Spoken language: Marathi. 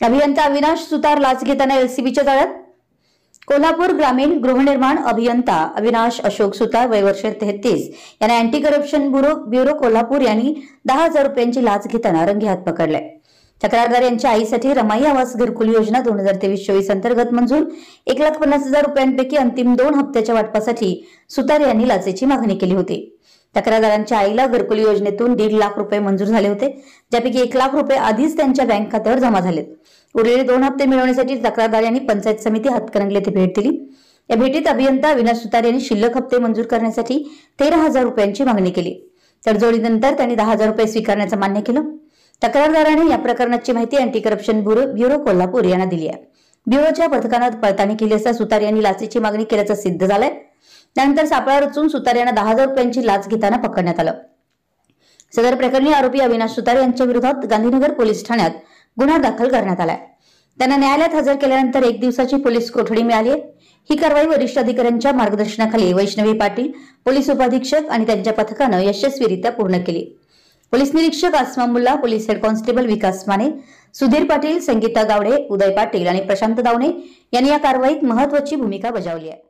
अभियंता अविनाश सुतार लाच घेताना एलसीबीच्या जाळ्यात। कोल्हापूर ग्रामीण गृहनिर्माण अभियंता अविनाश अशोक सुतार वय वर्ष 33 यांना अँटी करप्शन ब्युरो कोल्हापूर यांनी 10,000 रुपयांची लाच घेताना रंगेहात पकडले। तक्रारदार यांच्या आईसाठी रमाई आवास घरकुल योजना 2023-24 अंतर्गत मंजूर 1,50,000 रुपयांपैकी अंतिम 2 हप्त्याच्या वाटपासाठी सुतार यांनी लाचेची मागणी केली होती। तक्रारदारांच्या आईला घरकुल योजनेतून 1.5 लाख रुपये मंजूर झाले होते, ज्यापैकी 1 लाख रुपये आधीच त्यांच्या बँक खात्यावर जमा झालेत। उरलेले 2 हप्ते मिळवण्यासाठी तक्रारदार यांनी पंचायत समिती हातकणंगले येथे भेट दिली। या भेटीत अभियंता अविनाश सुतार यांनी शिल्लक हप्ते मंजूर करण्यासाठी 13,000 रुपयांची मागणी केली। तडजोडीनंतर त्यांनी 10,000 रुपये स्वीकारण्याचं मान्य केलं। तक्रारदाराने या प्रकरणाची माहिती अँटी करप्शन ब्युरो कोल्हापूर यांना दिली आहे। ब्युरोच्या पथकाने पडताळणी केली असता सुतार यांनी लाचेची मागणी केल्याचं सिद्ध झालंय। त्यानंतर सापळा रचून सुतार यांना 10,000 रुपयांची लाच घेताना पकडण्यात आलं। सदर प्रकरणी आरोपी अविनाश सुतार यांच्या विरोधात गांधीनगर पोलीस ठाण्यात गुन्हा दाखल करण्यात आलाय। त्यांना न्यायालयात हजर केल्यानंतर 1 दिवसाची पोलीस कोठडी मिळाली आहे। ही कारवाई वरिष्ठ अधिकाऱ्यांच्या मार्गदर्शनाखाली वैष्णवी पाटील, पोलीस उपाधीक्षक आणि त्यांच्या पथकाने यशस्वीरित्या पूर्ण केली। पोलीस निरीक्षक आसमा मुल्ला, पोलीस हेड कॉन्स्टेबल विकास माने, सुधीर पाटील, संगीता गावडे, उदय पाटील आणि प्रशांत दावणे यांनी या कारवाईत महत्त्वाची भूमिका बजावली आहे।